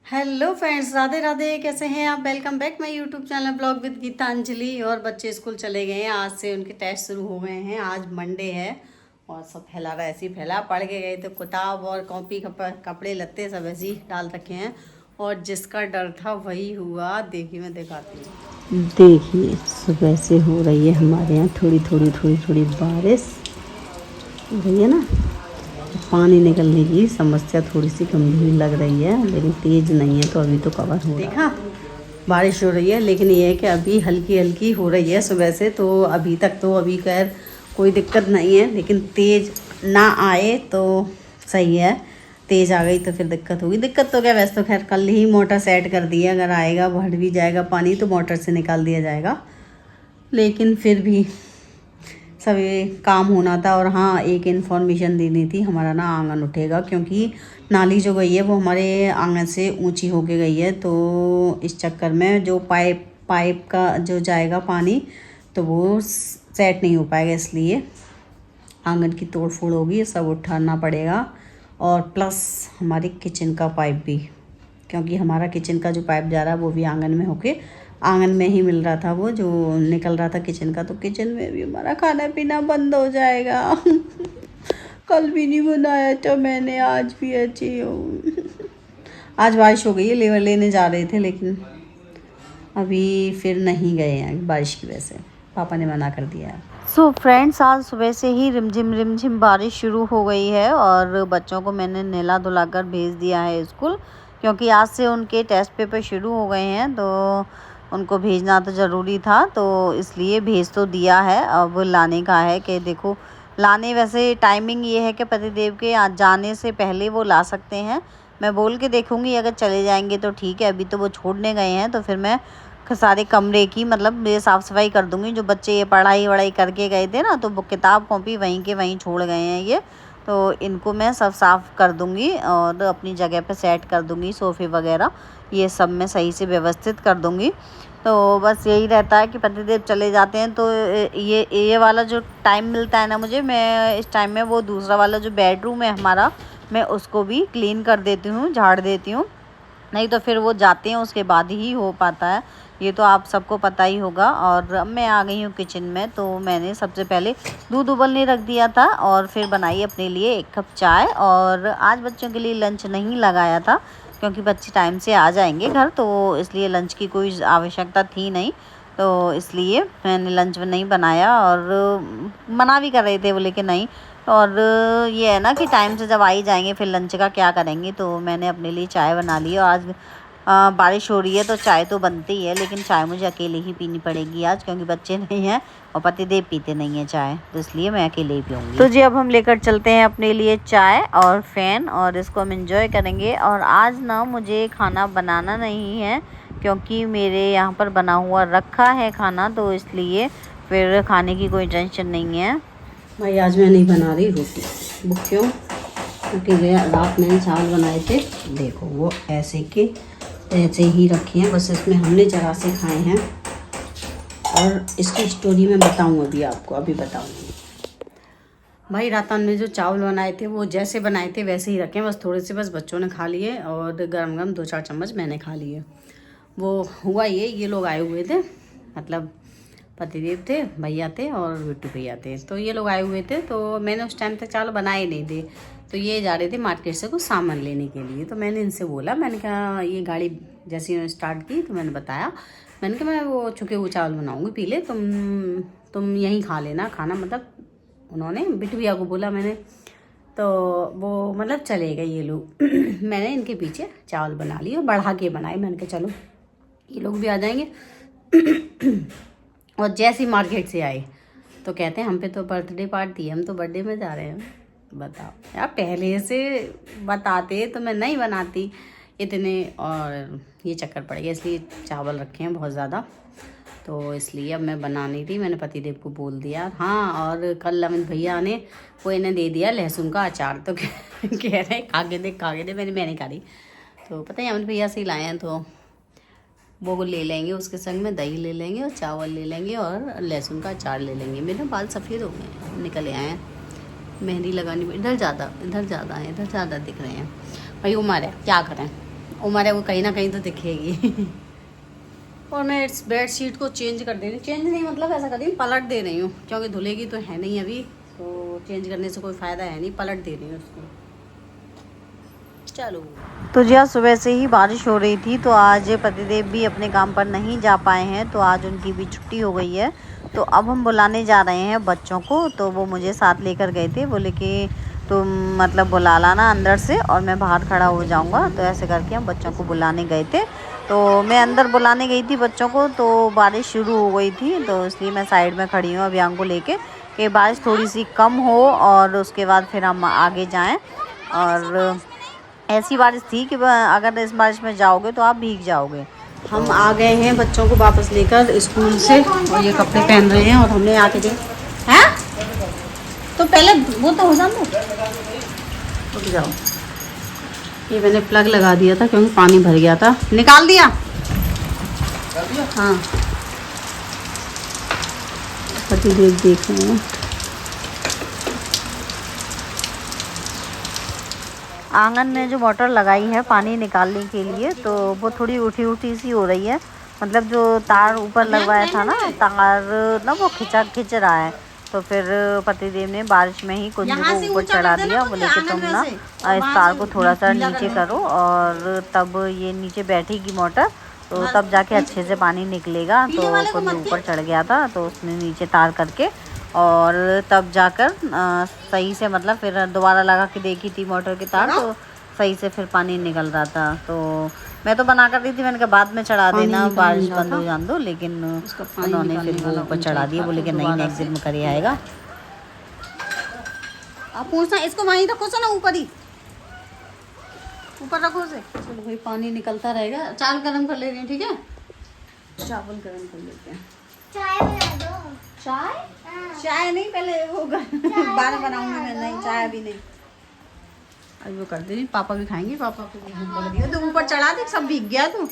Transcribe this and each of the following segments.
Hello friends, Radhe Radhe. कैसे हैं आप? Welcome back my YouTube channel blog with Geetanjali. और बच्चे स्कूल चले गए हैं, आज से उनके टेस्ट शुरू हो गए हैं। आज मंडे है और सब फैला रहा, ऐसे ही फैला। पढ़ के गए तो किताब और कॉपी कपड़े लत्ते सब ऐसे ही डाल रखे हैं। और जिसका डर था वही हुआ। देखिए मैं दिखाती हूँ। देखिए सुबह से हो रही है हमारे यहाँ थोड़ी थोड़ी बारिश हो रही है ना। पानी निकलने की समस्या थोड़ी सी गंभीर लग रही है, लेकिन तेज नहीं है तो अभी तो कवर हो रहा है। देखा बारिश हो रही है, लेकिन ये है कि अभी हल्की हल्की हो रही है सुबह से। तो अभी तक तो अभी खैर कोई दिक्कत नहीं है, लेकिन तेज ना आए तो सही है। तेज आ गई तो फिर दिक्कत होगी। दिक्कत तो क्या, वैसे तो खैर कल ही मोटर सेट कर दी है। अगर आएगा बढ़ भी जाएगा पानी तो मोटर से निकाल दिया जाएगा, लेकिन फिर भी सभी काम होना था। और हाँ, एक इन्फॉर्मेशन देनी थी, हमारा ना आंगन उठेगा, क्योंकि नाली जो गई है वो हमारे आंगन से ऊंची होके गई है। तो इस चक्कर में जो पाइप का जो जाएगा पानी तो वो सेट नहीं हो पाएगा, इसलिए आंगन की तोड़ फोड़ होगी, सब उठाना पड़ेगा। और प्लस हमारी किचन का पाइप भी, क्योंकि हमारा किचन का जो पाइप जा रहा है वो भी आंगन में होके आंगन में ही मिल रहा था, वो जो निकल रहा था किचन का। तो किचन में भी हमारा खाना पीना बंद हो जाएगा। कल भी नहीं बनाया था मैंने, आज भी अच्छी हूँ। आज बारिश हो गई है, लेबर लेने जा रहे थे, लेकिन अभी फिर नहीं गए हैं बारिश की वजह से, पापा ने मना कर दिया है। सो फ्रेंड्स, आज सुबह से ही रिमझिम बारिश शुरू हो गई है और बच्चों को मैंने नहला धुला कर भेज दिया है स्कूल, क्योंकि आज से उनके टेस्ट पेपर शुरू हो गए हैं। तो उनको भेजना तो ज़रूरी था, तो इसलिए भेज तो दिया है। अब लाने का है कि देखो, लाने वैसे टाइमिंग ये है कि पतिदेव के आज जाने से पहले वो ला सकते हैं। मैं बोल के देखूँगी, अगर चले जाएंगे तो ठीक है। अभी तो वो छोड़ने गए हैं, तो फिर मैं सारे कमरे की मतलब ये साफ़ सफाई कर दूँगी। जो बच्चे ये पढ़ाई वढ़ाई करके गए थे ना, तो वो किताब कॉपी वहीं के वहीं छोड़ गए हैं ये, तो इनको मैं सब साफ़ कर दूँगी और अपनी जगह पे सेट कर दूँगी। सोफ़े वगैरह ये सब मैं सही से व्यवस्थित कर दूँगी। तो बस यही रहता है कि पतिदेव चले जाते हैं तो ये वाला जो टाइम मिलता है ना मुझे, मैं इस टाइम में वो दूसरा वाला जो बेडरूम है हमारा, मैं उसको भी क्लीन कर देती हूँ, झाड़ देती हूँ। नहीं तो फिर वो जाते हैं उसके बाद ही हो पाता है, ये तो आप सबको पता ही होगा। और अब मैं आ गई हूँ किचन में, तो मैंने सबसे पहले दूध उबलने रख दिया था और फिर बनाई अपने लिए 1 कप चाय। और आज बच्चों के लिए लंच नहीं लगाया था, क्योंकि बच्चे टाइम से आ जाएंगे घर, तो इसलिए लंच की कोई आवश्यकता थी नहीं, तो इसलिए मैंने लंच नहीं बनाया। और मना भी कर रहे थे, बोले कि नहीं। और ये है ना कि टाइम से जब आ ही जाएंगे फिर लंच का क्या करेंगे। तो मैंने अपने लिए चाय बना ली। और आज बारिश हो रही है तो चाय तो बनती ही है, लेकिन चाय मुझे अकेले ही पीनी पड़ेगी आज, क्योंकि बच्चे नहीं हैं और पतिदेव पीते नहीं हैं चाय, तो इसलिए मैं अकेले ही पीऊँगी। तो जी अब हम लेकर चलते हैं अपने लिए चाय और फ़ैन, और इसको हम एंजॉय करेंगे। और आज ना मुझे खाना बनाना नहीं है, क्योंकि मेरे यहाँ पर बना हुआ रखा है खाना, तो इसलिए फिर खाने की कोई टेंशन नहीं है। भाई आज मैं नहीं बना रही रोटी, वो क्यों? क्योंकि रात मैंने चावल बनाए थे, देखो वो ऐसे ही रखे हैं, बस इसमें हमने जरा से खाए हैं। और इसकी स्टोरी मैं बताऊँ अभी आपको, अभी बताऊँगी। भाई रात में जो चावल बनाए थे वो जैसे बनाए थे वैसे ही रखे हैं, बस थोड़े से बस बच्चों ने खा लिए और गरम गरम 2-4 चम्मच मैंने खा लिए। वो हुआ ये लोग आए हुए थे, मतलब पतिदेव थे, भैया थे और बिट्टू भैया थे, तो ये लोग आए हुए थे। तो मैंने उस टाइम तक चावल बनाए नहीं थे, तो ये जा रहे थे मार्केट से कुछ सामान लेने के लिए। तो मैंने इनसे बोला, मैंने कहा ये गाड़ी जैसे उन्होंने स्टार्ट की तो मैंने बताया, मैंने कहा मैं वो छुके हुए चावल बनाऊँगी, पी ले तुम यहीं खा लेना खाना। मतलब उन्होंने बिट्टू भैया को बोला मैंने, तो वो मतलब चले गए ये लोग। मैंने इनके पीछे चावल बना लिए और बढ़ा के बनाए। मैंने कहा चलो ये लोग भी आ जाएंगे। और जैसे ही मार्केट से आए तो कहते हैं हम पे तो बर्थडे पार्टी है, हम तो बर्थडे में जा रहे हैं। बताओ यार, पहले से बताते तो मैं नहीं बनाती इतने, और ये चक्कर पड़ गया, इसलिए चावल रखे हैं बहुत ज़्यादा, तो इसलिए अब मैं बना नहीं थी। मैंने पतिदेव को बोल दिया। हाँ, और कल अमित भैया ने वो इन्हें दे दिया लहसुन का अचार, तो कह रहे खा के दे। मैं नहीं खा रही, तो पता है अमित भैया से ही लाए हैं, तो वो ले लेंगे, उसके संग में दही ले लेंगे और चावल ले लेंगे और लहसुन का अचार ले लेंगे। मेरे बाल सफ़ेद हो गए, निकले आए हैं, मेहंदी लगानी, इधर ज़्यादा है, इधर ज़्यादा दिख रहे हैं। भाई उम्र है, क्या करें, उम्र है, वो कहीं ना कहीं तो दिखेगी। और मैं इस बेड शीट को चेंज कर दे रही हूँ, चेंज नहीं मतलब ऐसा कर रही हूँ, पलट दे रही हूँ, क्योंकि धुलेगी तो है नहीं अभी, तो चेंज करने से कोई फ़ायदा है नहीं, पलट दे रही हूँ उसको। चलो, तो जी आज सुबह से ही बारिश हो रही थी, तो आज पतिदेव भी अपने काम पर नहीं जा पाए हैं, तो आज उनकी भी छुट्टी हो गई है। तो अब हम बुलाने जा रहे हैं बच्चों को, तो वो मुझे साथ लेकर गए थे, बोले कि तुम मतलब बुला लाना अंदर से और मैं बाहर खड़ा हो जाऊंगा। तो ऐसे करके हम बच्चों को बुलाने गए थे। तो मैं अंदर बुलाने गई थी बच्चों को, तो बारिश शुरू हो गई थी, तो इसलिए मैं साइड में खड़ी हूँ अभियान को लेके कि बारिश थोड़ी सी कम हो और उसके बाद फिर हम आगे जाएं। और ऐसी बारिश थी कि अगर इस बारिश में जाओगे तो आप भीग जाओगे। हम आ गए हैं बच्चों को वापस लेकर स्कूल से, और ये कपड़े पहन रहे हैं, और हमने आके देख हैं, तो पहले वो तो हो जाओ, रुक जाओ। ये मैंने प्लग लगा दिया था क्योंकि पानी भर गया था, निकाल दिया। हाँ, पति देख रहे हैं। आंगन में जो मोटर लगाई है पानी निकालने के लिए, तो वो थोड़ी उठी उठी सी हो रही है, मतलब जो तार ऊपर लगवाया था ना, तार ना वो खिंच रहा है। तो फिर पतिदेव ने बारिश में ही कुंज को ऊपर चढ़ा दिया, बोले कि तुम ना इस तार को थोड़ा सा नीचे करो और तब ये नीचे बैठेगी मोटर, तो तब जाके अच्छे से पानी निकलेगा। तो कुंज ऊपर चढ़ गया था, तो उसने नीचे तार करके और तब जाकर सही से मतलब फिर दोबारा लगा के देखी थी मोटर की तार, तो सही से फिर पानी निकल रहा था। तो मैं तो बना कर दी थी, मैंने कहा बाद में चढ़ा देना, बारिश बंद हो जान दो, लेकिन उन्होंने फिर वो ऊपर चढ़ा दिया, बोले कि नहीं नेक्स्ट दिन में कर आएगा। आप पूछना इसको वहीं रखो सा ना, ऊपर ही ऊपर रखो से। चलो भाई पानी निकलता रहेगा, चावल गरम कर ले रही हूँ, ठीक है, चावल गरम कर लेते हैं। चाय बना दो। चाय? चाय नहीं, पहले वो बारह बनाऊंगी मैं, नहीं चाय अभी नहीं, अभी वो कर दे। पापा भी खाएंगे, पापा को भी भूख लग रही है, तो ऊपर चढ़ा दे, सब भीग गया तू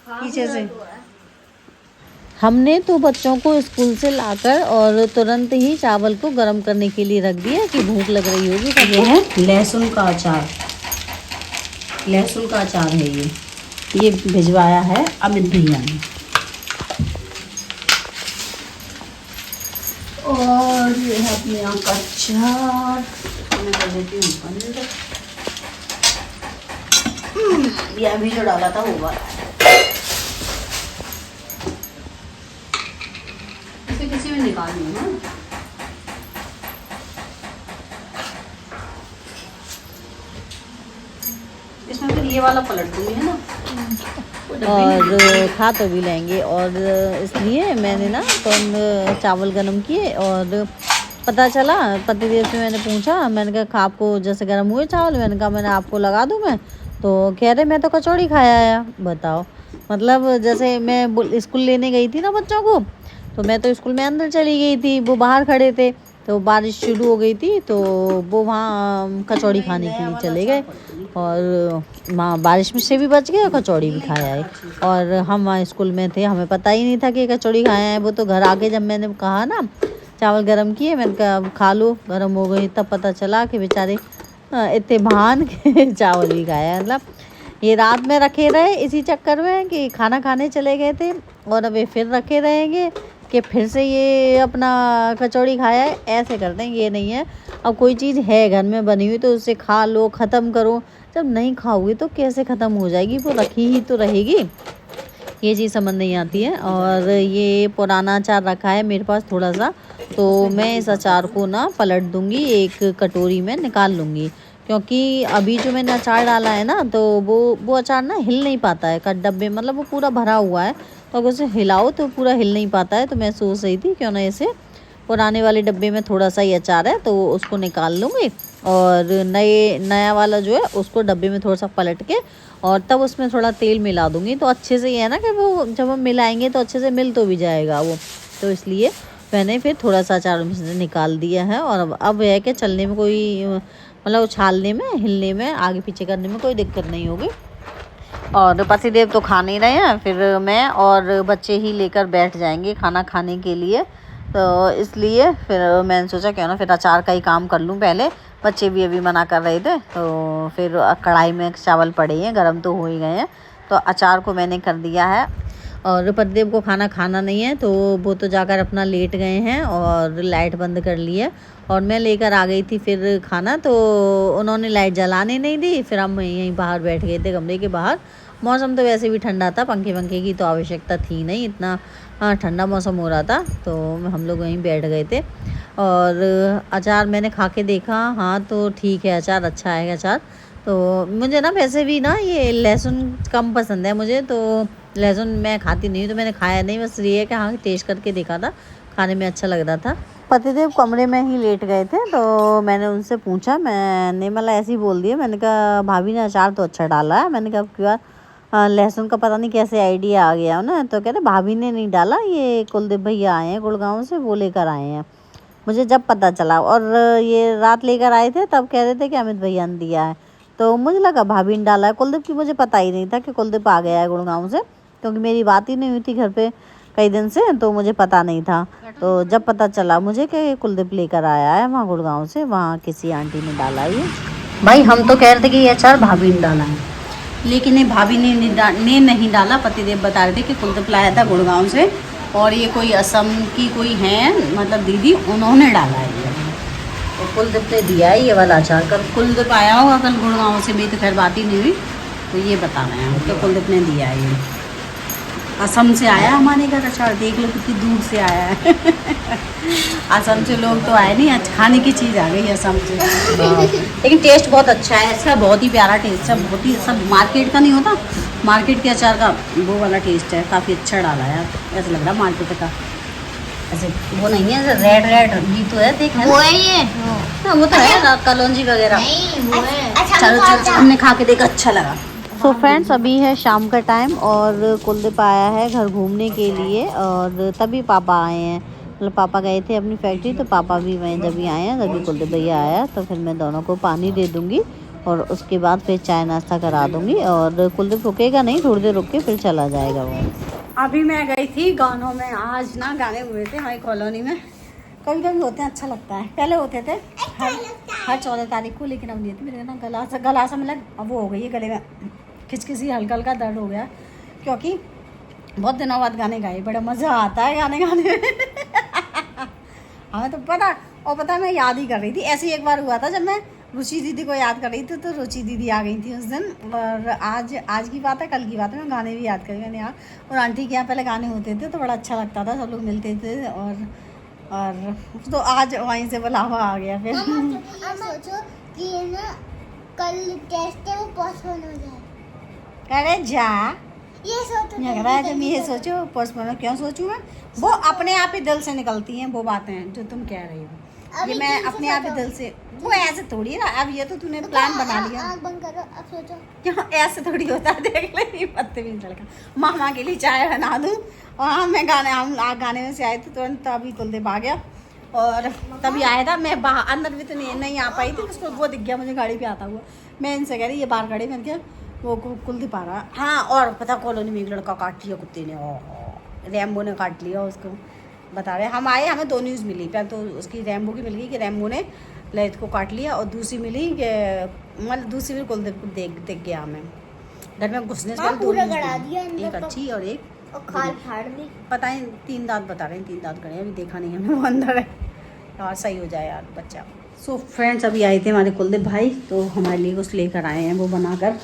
पीछे से। हमने तो बच्चों को स्कूल से लाकर और तुरंत ही चावल को गर्म करने के लिए रख दिया कि भूख लग रही होगी। ये है लहसुन का अचार, लहसुन का अचार है ये भिजवाया है अमित भैया ने। और ये है अपने यहाँ का अचार, मैं कर देती हूँ बंद। ये अभी जो डाला था वो वाला है, इसे किसी में निकाल लूँ। इसमें फिर ये वाला पलट दूँगी, है ना, और खा तो भी लेंगे। और इसलिए मैंने ना तो चावल गरम किए, और पता चला पतिदेव से मैंने पूछा, मैंने कहा आपको जैसे गरम हुए चावल, मैंने कहा मैंने आपको लगा दूँ मैं, तो कह रहे मैं तो कचौड़ी खाया आया। बताओ, मतलब जैसे मैं स्कूल लेने गई थी ना बच्चों को, तो मैं तो स्कूल में अंदर चली गई थी, वो बाहर खड़े थे, तो बारिश शुरू हो गई थी, तो वो वहाँ कचौड़ी खाने के लिए चले गए, और वहाँ बारिश में से भी बच गए और कचौड़ी भी खाया है। और हम वहाँ स्कूल में थे, हमें पता ही नहीं था कि कचौड़ी खाया है। वो तो घर आके जब मैंने कहा ना चावल गरम किए, मैंने कहा खा लो, गरम हो गई, तब पता चला कि बेचारे इतने भान के चावल भी खाया। मतलब ये रात में रखे रहे इसी चक्कर में कि खाना खाने चले गए थे, और अब ये फिर रखे रहेंगे कि फिर से ये अपना कचौड़ी खाया है, ऐसे करते हैं। ये नहीं है, अब कोई चीज़ है घर में बनी हुई तो उसे खा लो, ख़त्म करो। जब नहीं खाओगे तो कैसे ख़त्म हो जाएगी, वो रखी ही तो रहेगी, ये चीज़ समझ नहीं आती है। और ये पुराना अचार रखा है मेरे पास थोड़ा सा, तो मैं इस अचार को ना पलट दूँगी, एक कटोरी में निकाल लूँगी, क्योंकि अभी जो मैंने अचार डाला है ना, तो वो अचार ना हिल नहीं पाता है डब्बे, मतलब वो पूरा भरा हुआ है, तो अगर उसे हिलाओ तो पूरा हिल नहीं पाता है। तो मैं सोच रही थी क्यों ना इसे पुराने वाले डब्बे में थोड़ा सा ही अचार है, तो उसको निकाल लूँगी, और नया वाला जो है उसको डब्बे में थोड़ा सा पलट के, और तब उसमें थोड़ा तेल मिला दूँगी, तो अच्छे से ये है ना कि वो जब हम मिलाएंगे तो अच्छे से मिल तो भी जाएगा वो। तो इसलिए मैंने फिर थोड़ा सा अचार में से निकाल दिया है, और अब यह है कि चलने में कोई मतलब उछालने में, हिलने में, आगे पीछे करने में कोई दिक्कत नहीं होगी। और पतिदेव तो खा नहीं रहे हैं, फिर मैं और बच्चे ही लेकर बैठ जाएंगे खाना खाने के लिए। तो इसलिए फिर मैंने सोचा क्यों ना फिर अचार का ही काम कर लूँ पहले, बच्चे भी अभी मना कर रहे थे, तो फिर कढ़ाई में चावल पड़े हैं, गरम तो हो ही गए हैं। तो अचार को मैंने कर दिया है और पतिदेव को खाना नहीं है, तो वो तो जाकर अपना लेट गए हैं और लाइट बंद कर ली है। और मैं लेकर आ गई थी फिर खाना, तो उन्होंने लाइट जलाने नहीं दी। फिर हम यहीं बाहर बैठ गए थे कमरे के बाहर। मौसम तो वैसे भी ठंडा था, पंखे की तो आवश्यकता थी नहीं, इतना ठंडा मौसम हो रहा था, तो हम लोग वहीं बैठ गए थे। और अचार मैंने खा के देखा, हाँ तो ठीक है, अचार अच्छा है अचार। तो मुझे ना वैसे भी ना ये लहसुन कम पसंद है मुझे, तो लहसुन मैं खाती नहीं हूँ, तो मैंने खाया नहीं। बस ये है कि हाँ टेस्ट करके देखा था, खाने में अच्छा लग रहा था। पतिदेव कमरे में ही लेट गए थे, तो मैंने उनसे पूछा, मैंने मतलब ऐसे ही बोल दिया, मैंने कहा भाभी ने अचार तो अच्छा डाला है। मैंने कहा अब की बार लहसुन का पता नहीं कैसे आइडिया आ गया ना, तो कहते भाभी ने नहीं डाला, ये कुलदीप भैया आए हैं गुड़गांव से, वो लेकर आए हैं। मुझे जब पता चला, और ये रात लेकर आए थे तब कह रहे थे कि अमित भैया ने दिया है, तो मुझे लगा भाभी ने डाला है। कुलदीप की मुझे पता ही नहीं था कि कुलदीप आ गया है गुड़गांव से, क्योंकि मेरी बात ही नहीं हुई थी घर पे कई दिन से, तो मुझे पता नहीं था। तो जब पता चला मुझे कि कुलदीप लेकर आया है वहाँ गुड़गांव से, वहाँ किसी आंटी ने डाला ये। भाई हम तो कह रहे थे कि ये अचार भाभी ने डाला है, लेकिन ये भाभी ने नहीं डाला। पतिदेव बता रहे थे कि कुलदीप लाया था गुड़गांव से, और ये कोई असम की कोई है मतलब दीदी, उन्होंने डाला है ये। तो कुलदीप ने दिया है ये वाला अचार। कल कुलदीप आया होगा कल गुड़गांव से, मेरी तो खैर बात ही नहीं हुई, तो ये बता रहे हैं तो कुलदीप ने दिया है ये। असम से आया हमारे घर अचार, देख लो कितनी दूर से आया है। असम से लोग तो आए नहीं, आज खाने की चीज़ आ गई असम से। लेकिन टेस्ट बहुत अच्छा है इसका, बहुत ही प्यारा टेस्ट है, बहुत ही सब मार्केट का नहीं होता, मार्केट के अचार का वो वाला टेस्ट है। काफ़ी अच्छा डाला है, ऐसा लग रहा मार्केट का, ऐसे वो नहीं है, ऐसे रेड भी तो है, देख वो है ये। हाँ वो तो है कलौंजी वगैरह। चलो हमने खा के देखा, अच्छा लगा। तो फ्रेंड्स अभी है शाम का टाइम, और कुलदीप आया है घर घूमने के लिए, और तभी पापा आए हैं। मतलब पापा गए थे अपनी फैक्ट्री, तो पापा भी वहीं जब भी आए हैं तभी कुलदीप भैया आया। तो फिर मैं दोनों को पानी दे दूँगी और उसके बाद फिर चाय नाश्ता करा दूँगी, और कुलदीप रुकेगा नहीं, थोड़ी देर रुक के फिर चला जाएगा वो। अभी मैं गई थी गानों में, आज ना गाने हुए थे हमारी कॉलोनी में। कभी कभी होते हैं, अच्छा लगता है। पहले होते थे हर 14 तारीख को, लेकिन अब नहीं होती। मेरे ना गला सा मतलब अब वो हो गई है, गले में खिचखिची हल्का हल्का दर्द हो गया, क्योंकि बहुत दिनों बाद गाने गाए, बड़ा मज़ा आता है गाने गाने में। हमें तो पता मैं याद ही कर रही थी। ऐसे ही एक बार हुआ था जब मैं रुचि दीदी को याद कर रही थी, तो रुचि दीदी आ गई थी उस दिन। और आज की बात है, कल की बात है, मैं गाने भी याद कर गई यहाँ। और आंटी के यहाँ पहले गाने होते थे तो बड़ा अच्छा लगता था, सब लोग मिलते थे। और तो आज वहीं से बुलावा आ गया। फिर सोचो कि ना कल टेस्ट है वो पोस्टपोन हो जाए। अरे जा, ये सोचो तुम ये सोचो पोस्टपोन, क्यों सोचूं मैं? वो अपने आप ही दिल से निकलती हैं वो बातें जो तुम कह रही हो, ये मैं अपने आप ही दिल से, वो ऐसे थोड़ी ना। अब ये तो तूने प्लान बना लिया। आँख बंद करो, अब सोचो। क्यों ऐसे थोड़ी होता है, देख ले पत्ते भी लड़का। मामा के लिए चाय बना दूँ, और हम गाने में से आए थे तुरंत, तभी कुलदीप आ गया और तभी आया था। मैं बाहर अंदर भी तो नहीं आ पाई थी, उसको वो दिख गया मुझे गाड़ी पे आता हुआ। मैं इनसे कह रही ये बाहर खड़ी, मैंने क्या वो कुलदीप आ रहा। हाँ, और पता कॉलोनी में एक लड़का काट लिया कुत्ते ने, रैम्बो ने काट लिया उसको। बता रहे हम आए, हमें 2 न्यूज़ मिली। पहले तो उसकी रैम्बो की मिल गई कि रैम्बो ने ललित को काट लिया, और दूसरी मिली कि मतलब दूसरी भी कुलदीप को देख गया हमें। घर में घुसने से पहले 2 न्यूज़, एक अच्छी और एक खाल फाड़ दी। पता है 3 दांत बता रहे हैं, 3 दांत गए, अभी देखा नहीं हमें, वो अंदर है। यार सही हो जाए यार बच्चा। सो फ्रेंड्स अभी आए थे हमारे कुलदीप भाई, तो हमारे लिए कुछ लेकर आए हैं, वो बनाकर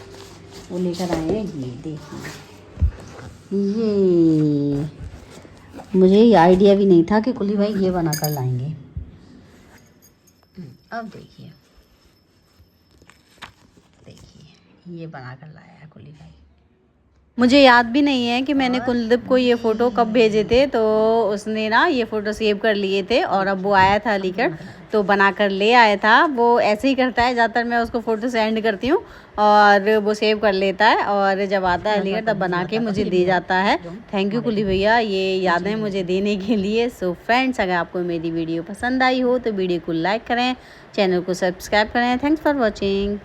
वो लेकर आए हैं। ये देखिए, ये मुझे ये आइडिया भी नहीं था कि कुलदीप भाई ये बना कर लाएंगे। अब देखिए ये बना कर लाया है कुलदीप भाई। मुझे याद भी नहीं है कि मैंने कुलदीप को ये फ़ोटो कब भेजे थे, तो उसने ना ये फ़ोटो सेव कर लिए थे, और अब वो आया था लेकर तो बना कर ले आया था। वो ऐसे ही करता है ज़्यादातर, मैं उसको फ़ोटो सेंड करती हूँ और वो सेव कर लेता है, और जब आता है लेकर तब बना के मुझे दे जाता है। थैंक यू कुलदीप भैया, ये यादें मुझे देने के लिए। सो फ्रेंड्स अगर आपको मेरी वीडियो पसंद आई हो तो वीडियो को लाइक करें, चैनल को सब्सक्राइब करें। Thanks for watching.